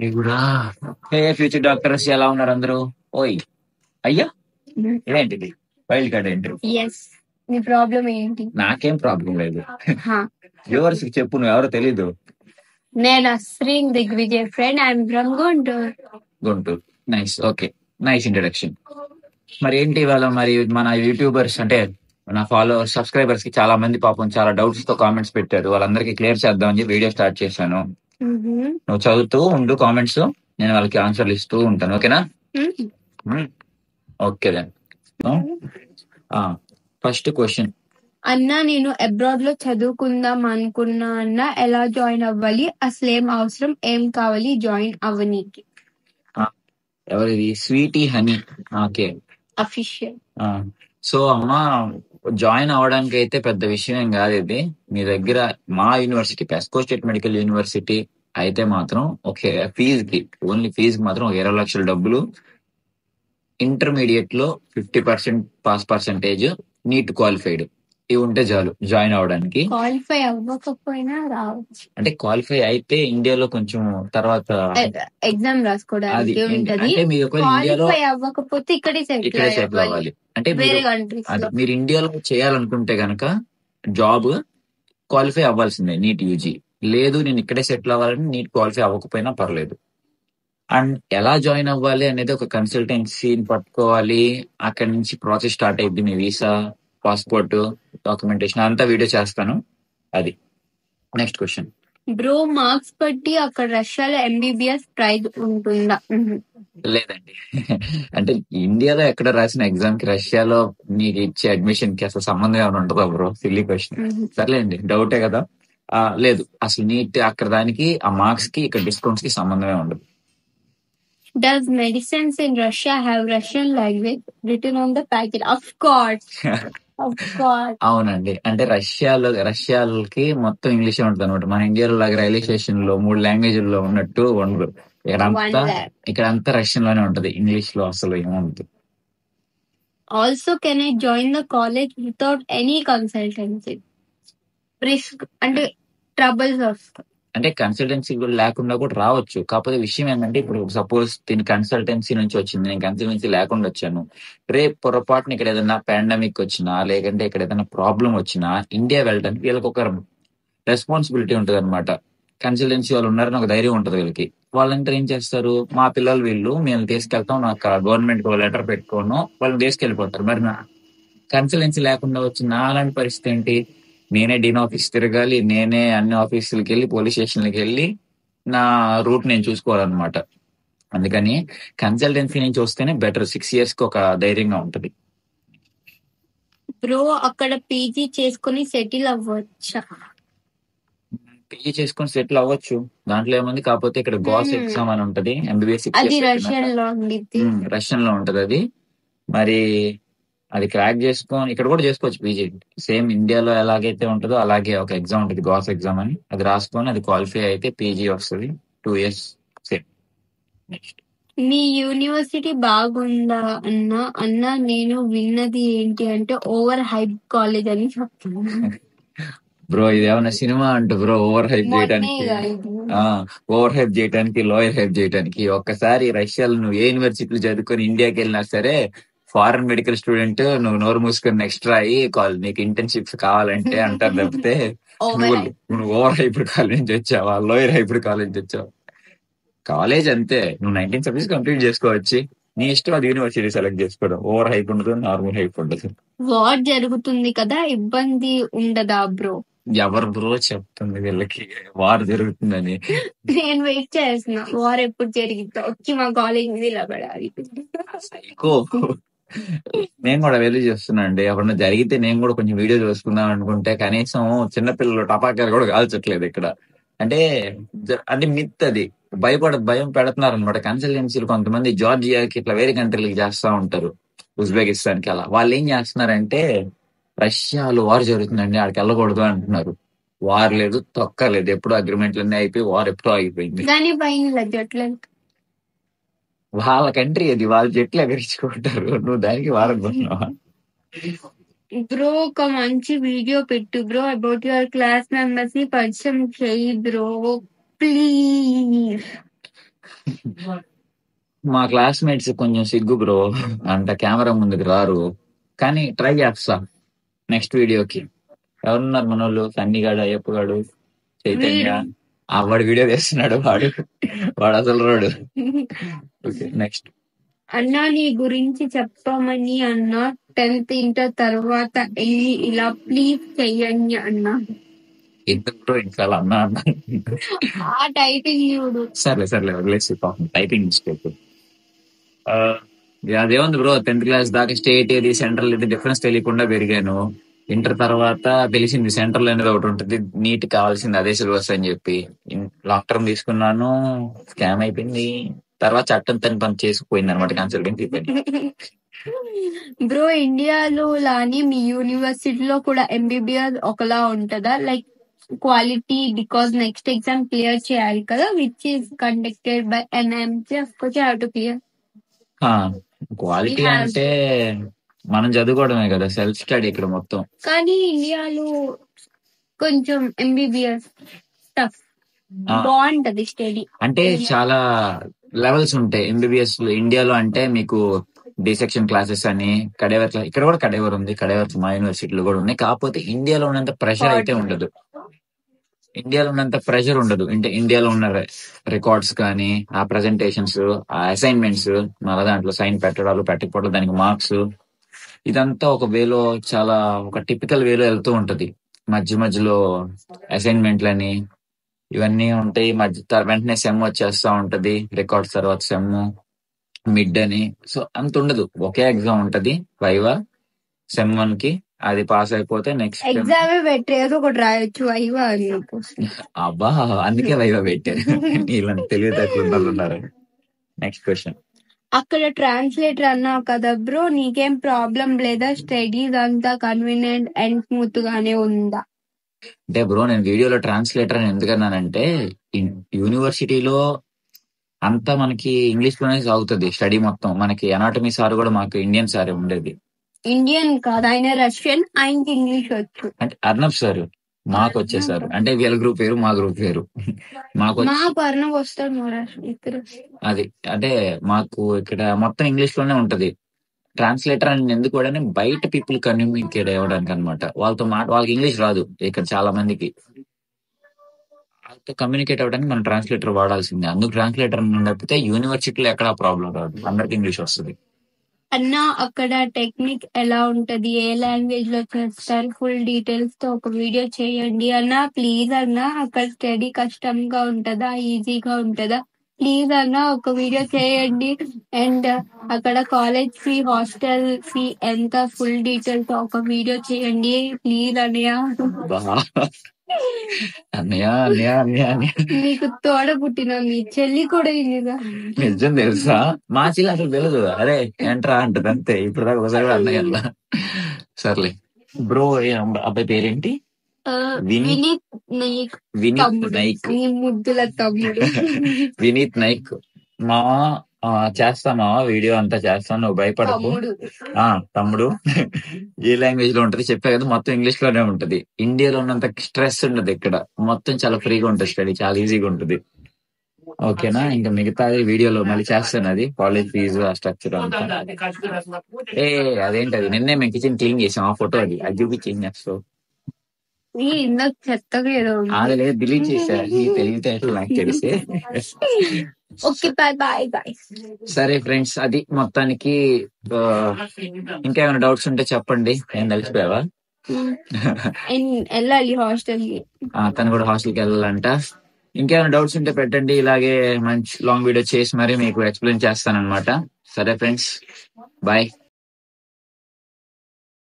దేవుడా. హే future doctors ఎలా ఉన్నారు అందరూ? ఓయ్ అయ్యా, ఇదేంటిది వైల్డ్ కార్డ్ ఎంట్రీ? ఎస్, నీ ప్రాబ్లం ఏంటి? నాకేం ప్రాబ్లం లేదు. హా, వ్యూవర్స్ కి చెప్పు, నువ్వు ఎవరో తెలీదు. నేను Asreen Digvijay friend. I'm from Guntur. Guntur. Nice, okay, nice introduction. మరి ఏంటి ఇవాళ మరి మన యూట్యూబర్స్ అంటే నా ఫాలోవర్స్ సబ్స్క్రైబర్స్ కి చాలా మంది పాపం చాలా డౌట్స్ తో కామెంట్స్ పెట్టారు. వాళ్ళందరికీ క్లియర్ చేద్దామని వీడియో స్టార్ట్ చేశాను. నువ్వు చదువుతూ ఉండు కామెంట్స్, నేను వాళ్ళకి ఆన్సర్లు ఇస్తూ ఉంటాను. ఓకేనా? Okay then. First question. అన్నా, నేను అబ్రాడ్ లో చదువుకుందాం అనుకున్నా అన్న, ఎలా జాయిన్ అవ్వాలి? అసలేం అవసరం, ఏం కావాలి జాయిన్ అవ్వనీకి? ఎవరిది? Sweetie honey. Okay, official. So అమ్మా, జాయిన్ అవడానికి అయితే పెద్ద విషయం ఏం కాదు ఇది. మీ దగ్గర మా యూనివర్సిటీ పెస్కో స్టేట్ మెడికల్ యూనివర్సిటీ అయితే మాత్రం ఓకే, ఫీజుకి ఓన్లీ ఫీజుకి మాత్రం 20 లక్షల డబ్బులు. ఇంటర్మీడియట్ లో 50% పాస్ పర్సంటేజ్, నీట్ క్వాలిఫైడ్, ఇవి ఉంటే చాలు జాయిన్ అవడానికి. క్వాలిఫై అవ్వకపోయినా రావచ్చు. అంటే క్వాలిఫై అయితే ఇండియాలో కొంచెం తర్వాత ఎగ్జామ్ రాసుకోవడానికి ఉంటది. అంటే మీరు ఒకవేళ ఇండియాలో క్వాలిఫై అవ్వకపోతే ఇక్కడే సెటిల్ అవ్వాలి. అంటే వేరే కంట్రీస్ లో. మీరు ఇండియాలో చేయాలనుకుంటే గనక జాబ్ క్వాలిఫై అవ్వాల్సిందే, నీట్ యూజీ. లేదు నేను ఇక్కడే సెటిల్ అవ్వాలని నీట్ క్వాలిఫై అవ్వకపోయినా పర్లేదు. అండ్ ఎలా జాయిన్ అవ్వాలి అనేది ఒక కన్సల్టెన్సీని పట్టుకోవాలి. అక్కడి నుంచి ప్రాసెస్ స్టార్ట్ అయింది. మీ వీసా, పాస్పోర్ట్, డాక్యుమెంటేషన్ అంతా వీడియో చేస్తాను. అది నెక్స్ట్ క్వశ్చన్. బ్రో, మార్క్స్ బట్టి అక్కడ రష్యాలో ఎంబీబీఎస్ ప్రైజ్ ఉంటుందా? లేదండి. అంటే ఇండియాలో ఎక్కడ రాసిన ఎగ్జామ్ కి రష్యాలో నీకు ఇచ్చే అడ్మిషన్ కి అసలు సంబంధం ఏమైనా ఉంటుందా బ్రో? Silly question. సర్లేండి, డౌటే కదా. లేదు, అసలు నీట్ అక్కడ దానికి ఆ మార్క్స్ కి ఇక్కడ డిస్కౌంట్స్ కి సంబంధమే ఉండదు. Does medicines in Russia have Russian language written on the packet? Of course. Of course. అవునండి. అంటే రష్యాలకి మొత్తం ఇంగ్లీష్ ఉంటుంది అనమాట. మన ఇండియాలో లాగా రైల్వే స్టేషన్ లో 3 లాంగ్వేజ్ల్లో ఉన్నట్టు ఉండదు. ఇక్కడంతా రష్యన్ లోనే ఉంటది, ఇంగ్లీష్ లో అసలు ఏముంటుంది. Also, can I join the college without any consultancy? Risk అంటే ట్రబుల్స్ వస్తాయి. అంటే కన్సల్టెన్సీ లేకుండా కూడా రావచ్చు. కాకపోతే విషయం ఏంటంటే, ఇప్పుడు సపోజ్ దీని కన్సల్టెన్సీ నుంచి వచ్చింది, నేను కన్సల్టెన్సీ లేకుండా వచ్చాను. రేపు పొరపాటున ఇక్కడ ఏదైనా పాండమిక్ వచ్చినా, లేకంటే ఇక్కడ ఏదైనా ప్రాబ్లం వచ్చినా ఇండియా వెళ్ళడానికి వీళ్ళకి ఒక రెస్పాన్సిబిలిటీ ఉంటుంది అనమాట. కన్సల్టెన్సీ వాళ్ళు ఉన్నారని ఒక ధైర్యం ఉంటుంది వీళ్ళకి. వాళ్ళంతా ఏం చేస్తారు, మా పిల్లలు వీళ్ళు, మేము తీసుకెళ్తాం, నాకు గవర్నమెంట్ లెటర్ పెట్టుకోను, వాళ్ళని తీసుకెళ్లిపోతారు. మరి నా కన్సల్టెన్సీ లేకుండా వచ్చిన అలాంటి పరిస్థితి ఏంటి? నేనే డీన్ ఆఫీస్ తిరగాలి, నేనే అన్ని ఆఫీసులకి వెళ్ళి, పోలీస్ స్టేషన్లకి వెళ్ళి నా రూట్ నేను చూసుకోవాలన్నమాట. అందుకని కన్సల్టెన్సీ నుంచి వస్తేనే బెటర్. 6 years కి ఒక ధైర్యంగా ఉంటది. బ్రో, అక్కడ పీజీ చేసుకుని సెటిల్ అవ్వచ్చా? పీజీ చేసుకుని సెటిల్ అవ్వచ్చు, దాంట్లో ఏముంది. కాకపోతే ఇక్కడ గాస్ ఎగ్జామ్ అని ఉంటది, ఎంబీబీఎస్ అది రష్యన్ లో ఉంటది. అది మరి అది క్రాక్ చేసుకొని ఇక్కడ కూడా చేసుకోవచ్చు పీజీ. సేమ్ ఇండియాలో ఎలాగైతే ఉంటుందో అలాగే ఒక ఎగ్జామ్ ఉంటుంది, గాస్ ఎగ్జామ్ అని. అది రాసుకొని అది క్వాలిఫై అయితే పీజీ వస్తుంది, 2 years సేమ్. నెక్స్ట్. మీ యూనివర్సిటీ బాగుందా అన్నా నేను విన్నది ఏంటి అంటే ఓవర్ హైప్ కాలేజ్ అని చెప్తున్నాను. బ్రో ఇది ఏమన్నా సినిమా అంటూ బ్రో, ఓవర్ హైప్ చేయడానికి లోయర్ హైప్ చేయడానికి. ఒక్కసారి రష్యాలో నువ్వు ఏ యూనివర్సిటీలు చదువుకొని ఇండియాకి వెళ్ళినా సరే, ఫారెన్ మెడికల్ స్టూడెంట్ నువ్వు నోరు మూసుకొని నెక్స్ట్ రాయి, నీకు ఇంటర్న్షిప్స్ కావాలంటే అంటారు. తప్పితే నువ్వు ఓవర్ హైప్డ్ కాలేజ్ నుంచి వచ్చావా, లోయర్ హైప్డ్ కాలేజ్ నుంచి వచ్చావా? కాలేజ్ అంతే, నువ్వు 19 subjects కంప్లీట్ చేసుకోవచ్చు, నీ ఇష్టం. అది యూనివర్సిటీ సెలెక్ట్ చేసుకోవడం. ఓవర్ హైప్ ఉండదు, నార్మల్ హైప్ ఉండదు. వార్ జరుగుతుంది కదా, ఇబ్బంది ఉండదా బ్రో? ఎవరు బ్రో చెప్తుంది వీళ్ళకి వార్ జరుగుతుందని? నేను వెయిట్ చేస్తున్నా, వార్ ఎప్పుడు జరిగితే వచ్చి మా కాలేజ్ మీద ఇలా పడాలి. నేను కూడా వెళ్ళి చేస్తున్నా అండి. ఎప్పుడన్నా జరిగితే నేను కూడా కొంచెం వీడియో చూసుకుందాం అనుకుంటే కనీసం చిన్నపిల్లలు టపాకాయలు కూడా కాల్చట్లేదు ఇక్కడ. అంటే మిత్ అది. భయం పెడుతున్నారు అనమాట. కన్సల్టెన్సీలు కొంతమంది జార్జియాకి ఇట్లా వేరే కంట్రీలకి చేస్తా ఉంటారు, ఉజ్బెకిస్తాన్ కి. అలా వాళ్ళు ఏం చేస్తున్నారంటే, రష్యాలో వార్ జరుగుతుందండి ఆడికి వెళ్ళకూడదు అంటున్నారు. వార్ లేదు, తొక్కలేదు, ఎప్పుడు అగ్రిమెంట్లు అన్నీ అయిపోయి వార్ ఎప్పుడో ఆగిపోయింది. వాళ్ళ కంట్రీ అది, వాళ్ళ జట్లు ఎగరించుకుంటారు, నువ్వు దానికి వారనుకుంటున్నావా? బ్రో, ఒక మంచి వీడియో పెట్టు bro, about your class members ని పరిచయం చేయి బ్రో ప్లీజ్. మా క్లాస్మేట్స్ కొంచెం సిగ్గు బ్రో, అంట కెమెరా ముందుకు రారు, కానీ ట్రై చేస్తా నెక్స్ట్ వీడియోకి. ఎవరున్నారు మనోళ్ళు? సన్నిగాడు, అయ్యప్పగాడు, చైతన్య. వాడు వీడియో చేస్తున్నాడు, వాడు అసలు రాడు. Okay next. అన్నా నీ గురించి చెప్పమని అన్నా 10th ఇంటర్ తర్వాత ఎన్ని ఇలా ప్లీజ్ చెయ్యండి అన్నా. ఎందుకు ఇంకా అలా అన్నా అన్నా? ఆ టైపింగ్ చూడు. సర్లే వదిలేసి, పాపం టైపింగ్ మిస్టేక్. అదేముంది బ్రో, 10th క్లాస్ దాకా స్టేట్ ఏది సెంట్రల్ ఏది డిఫరెన్స్ తెలియకుండా పెరిగాను. ఇంటర్ తర్వాత తెలిసింది సెంట్రల్ అనేది ఒకటి ఉంటుంది, నీట్ కావాల్సింది అదే సిలబస్ అని చెప్పి లాంగ్ టర్మ్ తీసుకున్నాను. స్కామ్ అయిపోయింది. తర్వాత చట్టం తన పని చేసుకుపోయింది అనమాట, కన్సల్టెన్సీ పని. బ్రో ఇండియాలో లానే మీ యూనివర్సిటీలో కూడా ఎంబీబీఎస్ ఒకలా ఉంటుందా? Like quality, because next exam clear చేయాలి కదా, which is conducted by NMC. Of course you have to clear. Quality అంటే మనం చదువుకోవడమే కదా, సెల్ఫ్ స్టడీ ఇక్కడ మొత్తం. కానీ ఇండియాలో కొంచెం ఎంబీబీఎస్ టఫ్, బాగుంటది స్టడీ. అంటే చాలా లెవెల్స్ ఉంటాయి ఎంబీబీఎస్ ఇండియాలో. అంటే మీకు డి సెక్షన్ క్లాసెస్ అని, కడేవర్ క్లాస్, ఇక్కడ కూడా కడేవర్ ఉంది, కడేవర్ మా యూనివర్సిటీలో కూడా ఉన్నాయి. కాకపోతే ఇండియాలో ఉన్నంత ప్రెషర్ అయితే ఉండదు. అంటే ఇండియాలో ఉన్న రికార్డ్స్ కానీ, ఆ ప్రెజెంటేషన్స్, ఆ అసైన్మెంట్స్, మళ్ళీ దాంట్లో సైన్ పెట్టడాలు పెట్టకపోవడం, దానికి మార్క్స్, ఇదంతా ఒక వేలో, చాలా ఒక టిపికల్ వేలో వెళ్తూ ఉంటది. మధ్యలో అసైన్మెంట్లని ఇవన్నీ ఉంటాయి. వెంటనే సెమ్ వచ్చేస్తా ఉంటది, రికార్డ్స్ తర్వాత సెమ్, మిడ్ అని. సో అంత ఉండదు, ఒకే ఎగ్జామ్ ఉంటది వైవా సెమ్ 1 కి. అది పాస్ అయిపోతే నెక్స్ట్ ఎగ్జామ్ పెట్టేది ఒకటి రాయొచ్చు వైవా అని. అబ్బా, అందుకే వైవా పెట్టారు. వీళ్ళని తెలివితేటలు ఉన్నారు. Next question. అక్కడ ట్రాన్స్లేటర్ అన్నావు కదా బ్రో, నీకేం ప్రాబ్లం లేదా? స్టడీస్ అంతా కన్వీనియంట్ అండ్ స్మూత్ గానే ఉందా? అంటే బ్రో, నేను వీడియోలో ట్రాన్స్లేటర్ అని ఎందుకన్నానంటే, యూనివర్సిటీలో అంతా మనకి ఇంగ్లీష్ లోనే సాగుతుంది స్టడీ మొత్తం. మనకి అనాటమీ సార్ కూడా మాకు ఇండియన్ సారే ఉండేది. ఇండియన్ కాదు, ఆయన రష్యన్, ఆయనకి ఇంగ్లీష్ వచ్చు. అంటే అర్నబ్ సార్ మాకు వచ్చేసారు. అంటే వీళ్ళ గ్రూప్ వేరు, మా గ్రూప్ వేరు. మాకు అర్నబ్ వస్తాడు. అది అంటే మాకు ఇక్కడ మొత్తం ఇంగ్లీష్ లోనే ఉంటది. ట్రాన్స్లేటర్ అని ఎందుకు కూడా, బయట పీపుల్ కమ్యూనికేట్ అవ్వడానికి అనమాట. వాళ్ళకి ఇంగ్లీష్ రాదు ఇక్కడ చాలా మందికి. వాళ్ళతో కమ్యూనికేట్ అవ్వడానికి మనం ట్రాన్స్లేటర్ వాడాల్సిందే. అందుకు ట్రాన్స్లేటర్ తప్పితే యూనివర్సిటీలో ఎక్కడా ప్రాబ్లం రాదు, అందరికి ఇంగ్లీష్ వస్తుంది. అన్నా అక్కడ టెక్నిక్ ఎలా ఉంటది, ఏ లాంగ్వేజ్ లో చేస్తారు, ఫుల్ డీటెయిల్స్ తో ఒక వీడియో చేయండి అన్నా ప్లీజ్. అన్నా అక్కడ స్టడీ కష్టంగా ఉంటదా, ఈజీగా ఉంటదా? ప్లీజ్ అన్నా ఒక వీడియో చేయండి. అండ్ అక్కడ కాలేజ్ ఫీ, హాస్టల్ ఫీ ఎంత, ఫుల్ డీటెయిల్స్ తో ఒక వీడియో చేయండి ప్లీజ్ అన్నయ్య. నీకు తోడ పుట్టిన మీ చెల్లి కూడా ఇదిగా నిజం తెలుసా? మా చెల్లి అసలు తెలియదు, అరే ఏంట్రా అంటది అంతే. ఇప్పుడు దాకా ఒకసారి అన్నయ్య. సర్లే బ్రో, అబ్బాయి పేరేంటి? వినీత్ నాయక్. ముద్దుల తమ్ముడు వినీత్ నాయక్. మా చేస్తామా వీడియో అంతా చేస్తాను, నువ్వు భయపడకు. తమ్ముడు ఏ లాంగ్వేజ్ లో ఉంటది చెప్పా కదా, మొత్తం ఇంగ్లీష్ లోనే ఉంటది. ఇండియాలో ఉన్నంత స్ట్రెస్ ఉండదు ఇక్కడ, మొత్తం చాలా ఫ్రీగా ఉంటుంది స్టడీ, చాలా ఈజీగా ఉంటుంది. ఓకేనా? ఇంకా మిగతాది వీడియోలో మళ్ళీ చేస్తాను. అది కాలేజ్ ఫీజు, ఆ స్ట్రక్చర్ అంతా. అదేంటది, నిన్నే మేము కిచెన్ క్లీన్ చేసాం, ఆ ఫోటో అది చూపించేం చేస్తావు? అదే డిలీట్ చేసా, తెలివితేటలు నాకు తెలిసే. సరే ఫ్రెండ్స్, అది మొత్తానికి. ఇంకేమైనా డౌట్స్ ఉంటే చెప్పండి. ఏం తెలిసిపోయావా? వెళ్ళాలి హాస్టల్ కి. తను కూడా హాస్టల్కి వెళ్ళాలంట. ఇంకేమైనా డౌట్స్ ఉంటే పెట్టండి, ఇలాగే మంచి లాంగ్ వీడియో చేసి మరి మీకు ఎక్స్ప్లెయిన్ చేస్తాను అనమాట. సరే ఫ్రెండ్స్, బాయ్.